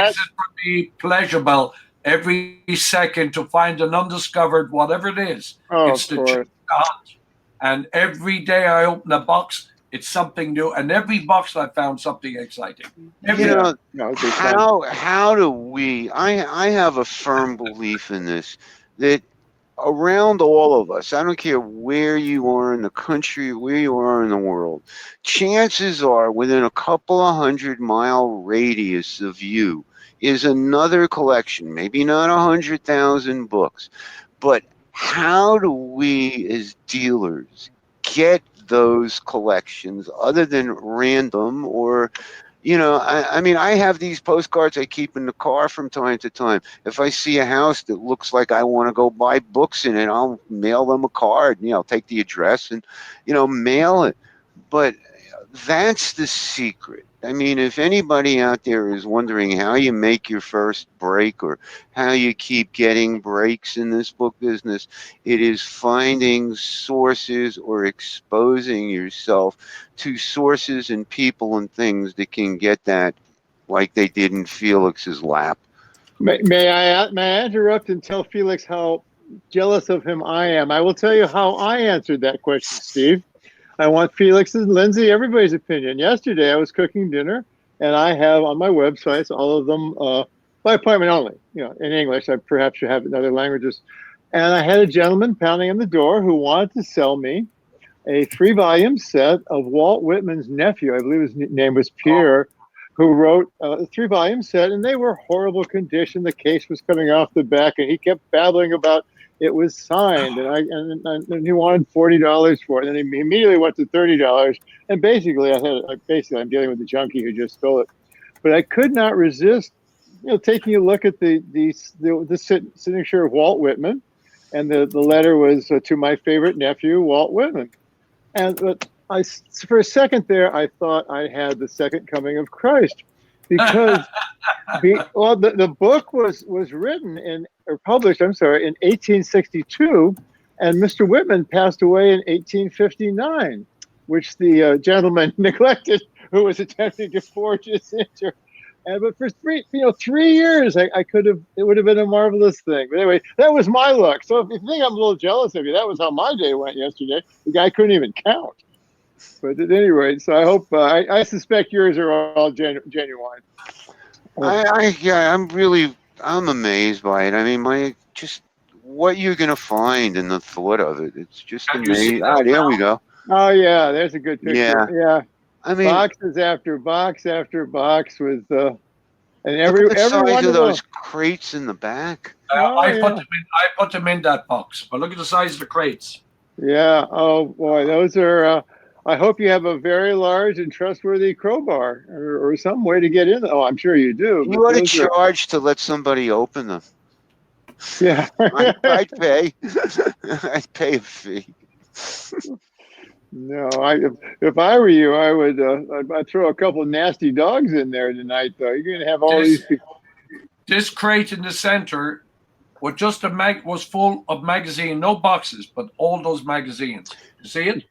me pleasurable every second to find an undiscovered whatever it is. It's the hunt. And every day I open a box, it's something new. And every box I found something exciting. How do we? I have a firm belief in this that around all of us, I don't care where you are in the country, where you are in the world, chances are within a couple of 100-mile radius of you is another collection, maybe not 100,000 books, but how do we as dealers get those collections other than random or I mean, I have these postcards I keep in the car from time to time. If I see a house that looks like I want to go buy books in it, I'll mail them a card. I'll take the address and, mail it. But that's the secret. I mean, if anybody out there is wondering how you make your first break or how you keep getting breaks in this book business, it is finding sources or exposing yourself to sources and people and things that can get that like they did in Felix's lap. May I interrupt and tell Felix how jealous of him I am? I will tell you how I answered that question, Steve. I want Felix and Lindsay, everybody's opinion. Yesterday, I was cooking dinner, and I have on my websites all of them by appointment only. In English. I perhaps should have it in other languages. And I had a gentleman pounding on the door who wanted to sell me a 3-volume set of Walt Whitman's nephew. I believe his name was Pierre, who wrote a 3-volume set, and they were horrible condition. The case was coming off the back, and he kept babbling about it was signed, and he wanted $40 for it. And he immediately went to $30. And basically, I'm dealing with a junkie who just stole it. but I could not resist, taking a look at the signature of Walt Whitman, and the letter was to my favorite nephew, Walt Whitman. And but for a second there, I thought I had the second coming of Christ, because the book was written or published, I'm sorry, in 1862, and Mr. Whitman passed away in 1859, which the gentleman neglected who was attempting to forge his signature. But for 3 years, I could have. It would have been a marvelous thing. But anyway, that was my luck. So if you think I'm a little jealous of you, that was how my day went yesterday. The guy couldn't even count. But at any rate, so I hope. I suspect yours are all genuine. I'm amazed by it. I mean, what you're gonna find and the thought of it. It's just amazing. There we go. Oh yeah, there's a good picture. Yeah. I mean, boxes after box after box with and every size one of those them. crates in the back. I put them in that box. But look at the size of the crates. Yeah. Oh boy, those are. I hope you have a very large and trustworthy crowbar or some way to get in. Oh, I'm sure you do. You ought to charge to let somebody open them. Yeah. I'd pay. I'd pay a fee. No, if I were you, I would I'd throw a couple of nasty dogs in there tonight. Though you're gonna have all these people. This crate in the center was full of magazine, no boxes, but all those magazines. You see it?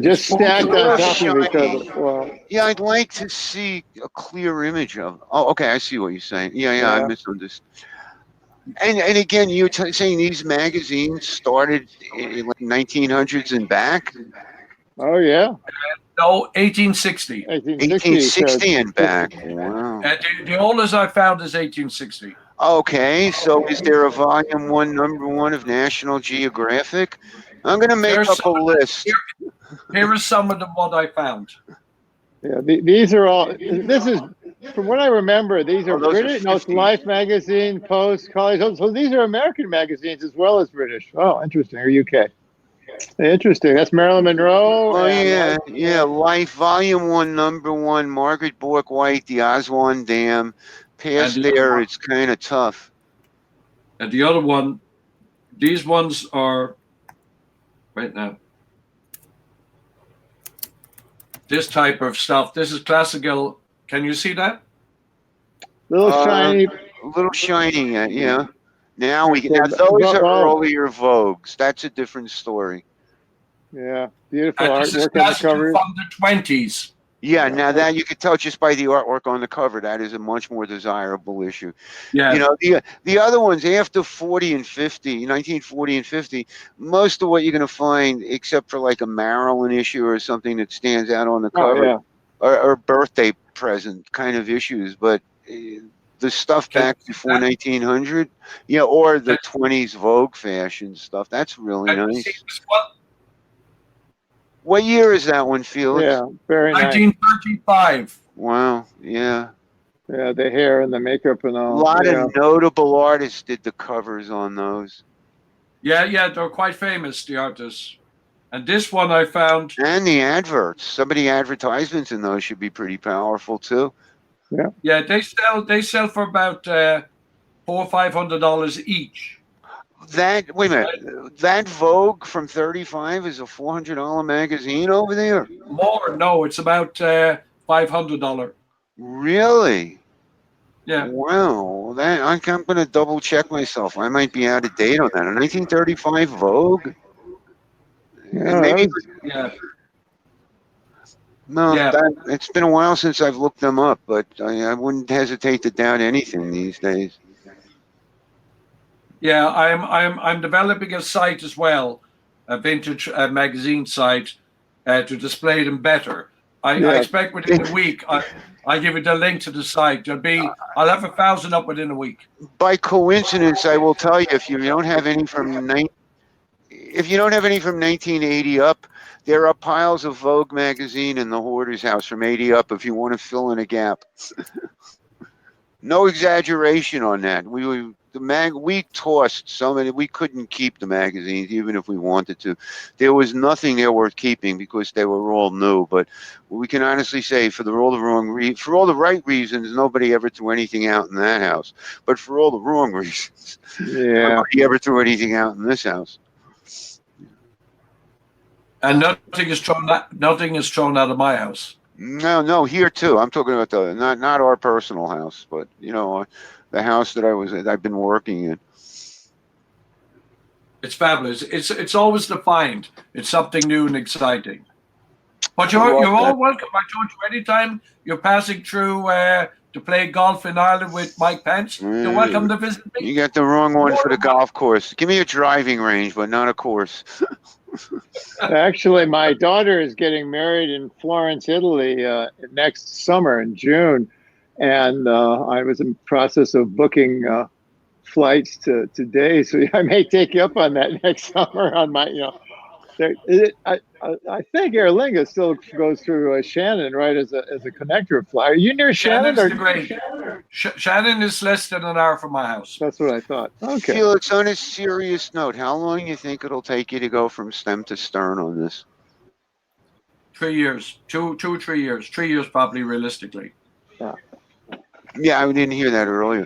Just stacked on top of each other. Wow. Yeah, I'd like to see a clear image of. Oh, okay, I see what you're saying. Yeah. I misunderstood. And again, you're saying these magazines started in like 1900s and back. Oh yeah. No, 1860. 1860 and back. Wow. The oldest I found is 1860. Okay, so is there a volume 1, number 1 of National Geographic? I'm going to make up a list. Here is some of what I found. Yeah, these are all. This is, from what I remember, these are British. No, it's Life magazine, Post, College. So these are American magazines as well as British. Oh, interesting. Or UK. Interesting. That's Marilyn Monroe. Oh yeah. Life, Volume 1, number 1, Margaret Bork White, The Aswan Dam. Past there, it's kind of tough. And the other one, these ones are right now. This type of stuff. This is classical. Can you see that? Little shiny. Little shiny, yeah. Now we can. Now those are earlier Vogues. That's a different story. Yeah, beautiful this is artwork on the cover. From the 20s. Yeah, now that you can tell just by the artwork on the cover, that is a much more desirable issue. Yeah. You know, the other ones after 40 and 50, 1940 and 50, most of what you're going to find, except for like a Maryland issue or something that stands out on the cover, are birthday present kind of issues. But the stuff back before 1900, or the 20s Vogue fashion stuff, that's really nice. What year is that one, Felix? Yeah, very nice. 1935. Wow, yeah. Yeah, the hair and the makeup and all. A lot of notable artists did the covers on those. Yeah, they're quite famous, the artists. And this one I found. And the adverts. Some of the advertisements in those should be pretty powerful too. Yeah. Yeah, they sell for about $400 or $500 each. Wait a minute. That Vogue from 35 is a $400 magazine over there? More? No, it's about $500. Really? Yeah. Wow. I'm going to double check myself. I might be out of date on that. A 1935 Vogue? Yeah. It's been a while since I've looked them up, but I wouldn't hesitate to doubt anything these days. Yeah, I'm developing a site as well, a vintage magazine site, to display them better. I expect within a week I'll give you the link to the site. I'll have 1,000 up within a week. By coincidence, I will tell you, if you don't have any from 1980 up, there are piles of Vogue magazine in the hoarder's house from 80 up if you want to fill in a gap. No exaggeration on that. we tossed so many. We couldn't keep the magazines even if we wanted to. There was nothing there worth keeping because they were all new. But we can honestly say, for all the right reasons, nobody ever threw anything out in that house. But for all the wrong reasons, Yeah. nobody ever threw anything out in this house. And nothing is thrown out of my house. No, here too. I'm talking about the not our personal house, but the house that I've been working in. It's fabulous. It's always the find. It's something new and exciting. But you're all welcome. I told you, anytime you're passing through to play golf in Ireland with Mike Pence, you're welcome to visit me. You got the wrong one for the golf course. Give me a driving range, but not a course. Actually, my daughter is getting married in Florence, Italy, next summer in June, and I was in the process of booking flights today, so I may take you up on that next summer. On my, I think Aer Lingus still goes through Shannon, right, as a connector flight. Are you near Shannon? Shannon is less than an hour from my house. That's what I thought. Okay. Felix, on a serious note, how long do you think it'll take you to go from stem to stern on this? 3 years, 3 years, 3 years probably realistically. Yeah, I didn't hear that earlier.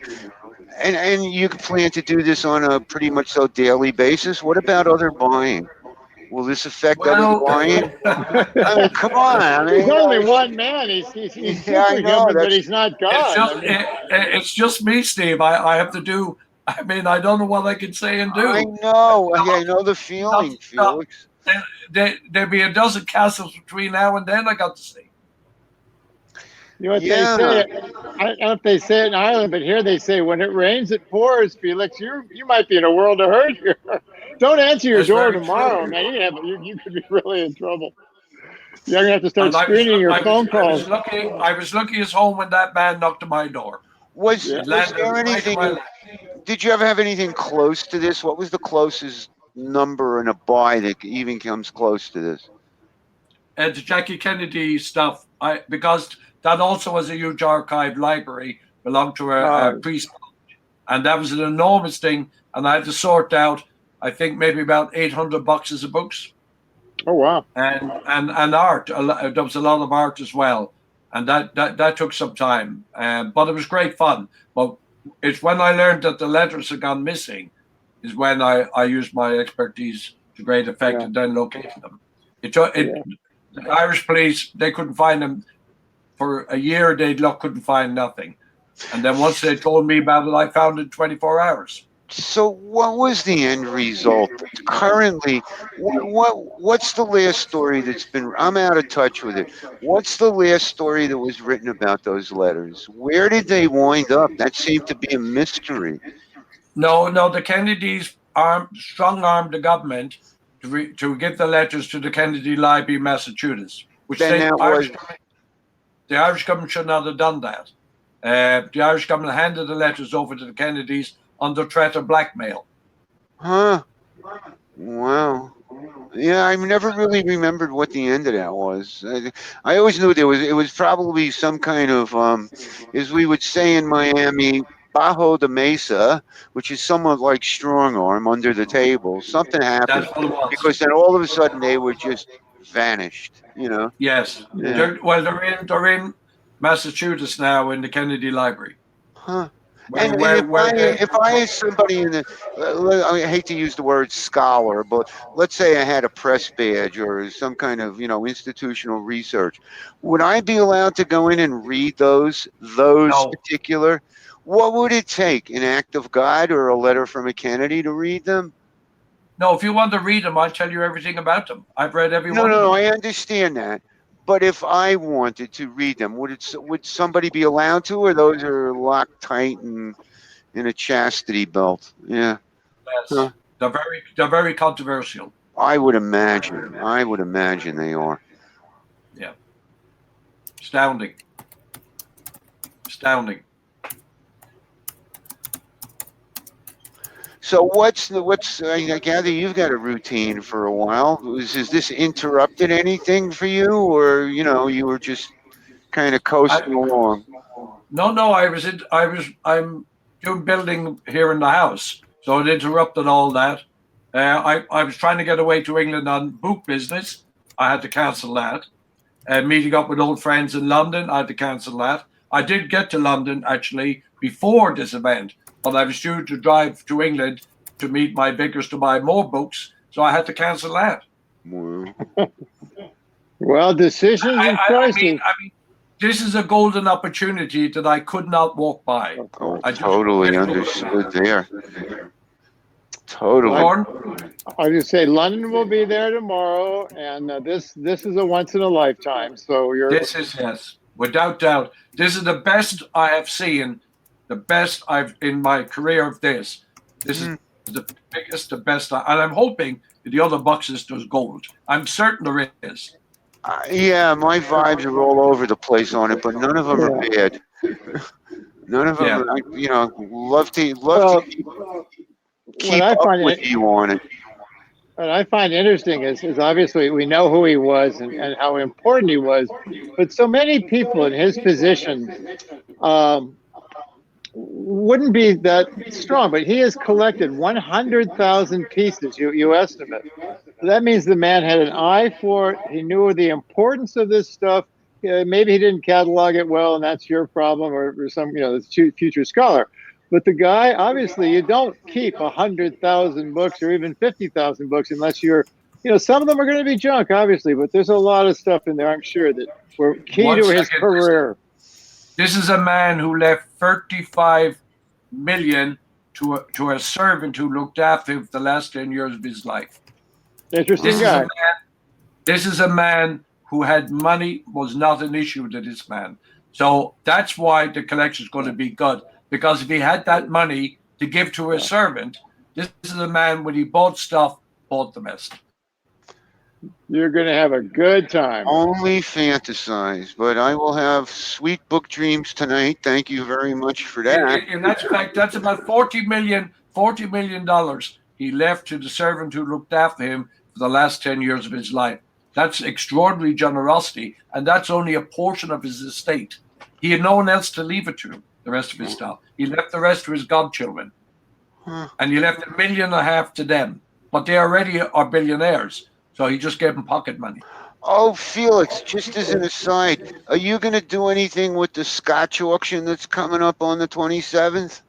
And you plan to do this on a pretty much daily basis. What about other buying? Will this affect other buying? I mean, come on. He's only one man. He's superhuman, but he's not God. It's just me, Steve. I have to do. I mean, I don't know what I can say and do. I know. I know the feeling, Felix. There'll be a dozen castles between now and then. I got to see. You know what they say? I don't know if they say it in Ireland, but here they say, when it rains, it pours, Felix. You might be in a world of hurt here. Don't answer your door tomorrow, man. You could be really in trouble. You're going to have to start screening your phone calls. I was lucky as home when that man knocked on my door. Was there anything? Did you ever have anything close to this? What was the closest number in a buy that even comes close to this? The Jackie Kennedy stuff, because that also was a huge archive library, belonged to a priest, and that was an enormous thing. And I had to sort out, I think, maybe about 800 boxes of books. Oh wow! And art. There was a lot of art as well, and that took some time. But it was great fun. But it's when I learned that the letters had gone missing, is when I used my expertise to great effect and then located them. The Irish police, they couldn't find them. For a year, they couldn't find nothing. And then once they told me about it, I found it in 24 hours. So what was the end result? Currently, what's the last story that's been, I'm out of touch with it. What's the last story that was written about those letters? Where did they wind up? That seemed to be a mystery. No, the Kennedys strong-armed the government to give the letters to the Kennedy Library in Massachusetts, which the Irish government should not have done that. The Irish government handed the letters over to the Kennedys under threat of blackmail. Huh. Wow. Yeah, I never really remembered what the end of that was. I always knew it was probably some kind of, as we would say in Miami, bajo de mesa, which is somewhat like strong arm under the table. Something happened. That's what it was. Because then all of a sudden they were just vanished, Yes. Yeah. They're in Massachusetts now in the Kennedy Library. Huh. If I as somebody I hate to use the word scholar, but let's say I had a press badge or some kind of, institutional research, would I be allowed to go in and read those No. particular? What would it take? An act of God or a letter from a Kennedy to read them? No, if you want to read them, I'll tell you everything about them. I've read every one of them. No, I understand that. But if I wanted to read them, would somebody be allowed to, or those are locked tight and in a chastity belt? Yeah. Yes. Huh. They're very controversial. I would imagine they are. Yeah. Astounding. So I gather you've got a routine for a while. Has this interrupted anything for you, or you were just kind of coasting along? No, I'm doing building here in the house, so it interrupted all that. I was trying to get away to England on book business. I had to cancel that. Meeting up with old friends in London, I had to cancel that. I did get to London actually before this event, but I was due to drive to England to meet my bakers to buy more books, so I had to cancel that. Wow. Well, decisions and choices. I mean, this is a golden opportunity that I could not walk by. Oh, I just totally couldn't. understood there. Totally. Lauren? I just say London will be there tomorrow, and this is a once in a lifetime. So you're This is, yes, without doubt. This is the best I have seen, the best I've in my career of this. This is the biggest, the best, and I'm hoping that the other boxes does gold. I'm certain there is. Yeah, my vibes are all over the place on it, but none of them are bad. None of them, Yeah. are, you know, love to keep I up find with you on it. what I find interesting is obviously we know who he was and how important he was, but so many people in his position wouldn't be that strong. But he has collected 100,000 pieces, you estimate. So that means the man had an eye for it. He knew the importance of this stuff. Maybe he didn't catalog it well, and that's your problem, or some, future scholar. But the guy, obviously, you don't keep 100,000 books or even 50,000 books unless you're, some of them are going to be junk, obviously, but there's a lot of stuff in there, I'm sure, that were key to his career. This is a man who left 35 million to a servant who looked after him for the last 10 years of his life. Interesting guy. This is a man who had money, was not an issue to this man. So that's why the collection is going to be good. Because if he had that money to give to a servant, this is a man, when he bought stuff, bought the best. You're going to have a good time. Only fantasize, but I will have sweet book dreams tonight. Thank you very much for that. In that fact, that's about $40 million he left to the servant who looked after him for the last 10 years of his life. That's extraordinary generosity, and that's only a portion of his estate. He had no one else to leave it to, the rest of his stuff. He left the rest to his godchildren. And he left $1.5 million to them. But they already are billionaires. So he just gave them pocket money. Oh, Felix, just as an aside, are you going to do anything with the Scotch auction that's coming up on the 27th?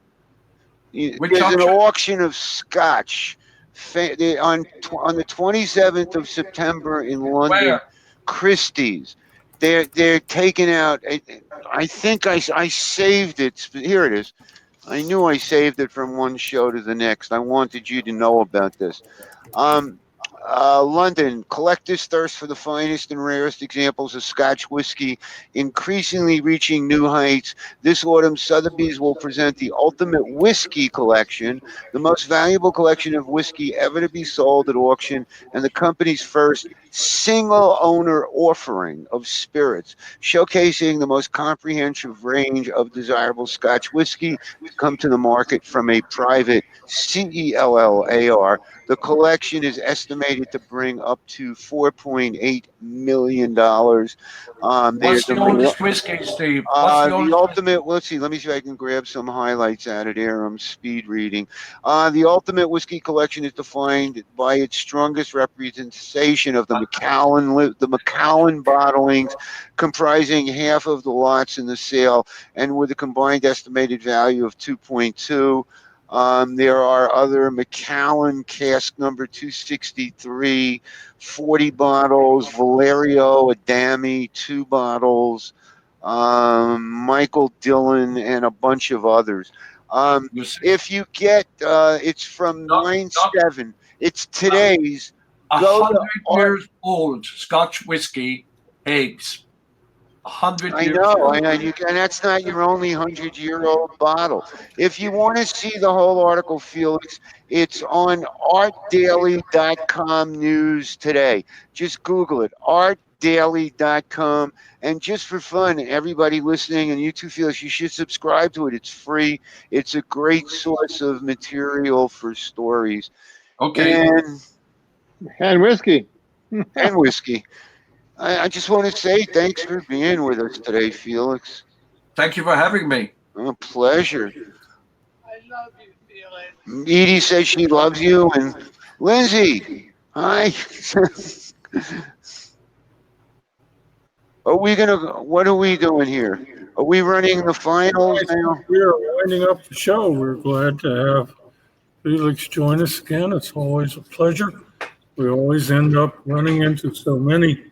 There's an auction of Scotch on the 27th of September in London. Where? Christie's. They're taking out. I think I saved it. Here it is. I knew I saved it from one show to the next. I wanted you to know about this. London, collectors thirst for the finest and rarest examples of Scotch whiskey, increasingly reaching new heights. This autumn, Sotheby's will present the ultimate whiskey collection, the most valuable collection of whiskey ever to be sold at auction, and the company's first single-owner offering of spirits, showcasing the most comprehensive range of desirable Scotch whiskey to come to the market from a private CELLAR. The collection is estimated to bring up to $4.8 million. What's the oldest whiskey, Steve? The ultimate, let's see, let me see if I can grab some highlights out of there. I'm speed reading. The ultimate whiskey collection is defined by its strongest representation of the Macallan bottlings, comprising half of the lots in the sale, and with a combined estimated value of 2.2. There are other Macallan cask number 263, 40 bottles, Valerio Adami, 2 bottles, Michael Dillon, and a bunch of others. If you get, it's from 9/7. It's today's. 100 years old Scotch whiskey eggs. 100 years old. I know, and that's not your only 100-year-old bottle. If you want to see the whole article, Felix, it's on artdaily.com news today. Just Google it, artdaily.com. And just for fun, everybody listening, and you too, Felix, you should subscribe to it. It's free. It's a great source of material for stories. Okay. And whiskey. And whiskey. I just want to say thanks for being with us today, Felix. Thank you for having me. A pleasure. Edie says she loves you, and Lindsay, hi. What are we doing here? Are we running the finals now? We are winding up the show. We're glad to have Felix join us again. It's always a pleasure. We always end up running into so many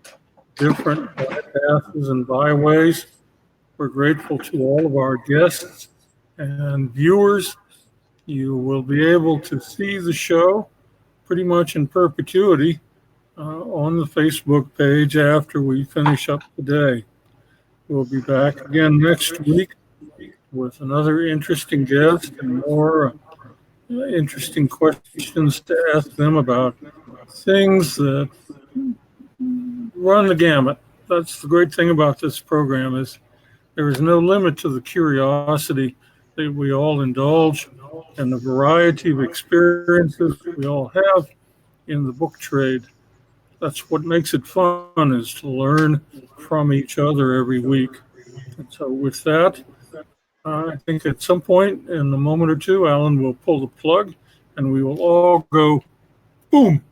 different bypasses and byways. We're grateful to all of our guests and viewers. You will be able to see the show pretty much in perpetuity on the Facebook page after we finish up the day. We'll be back again next week with another interesting guest and more interesting questions to ask them about things that run the gamut. That's the great thing about this program is there is no limit to the curiosity that we all indulge and the variety of experiences we all have in the book trade. That's what makes it fun, is to learn from each other every week. And so with that, I think at some point in a moment or two, Alan will pull the plug and we will all go boom.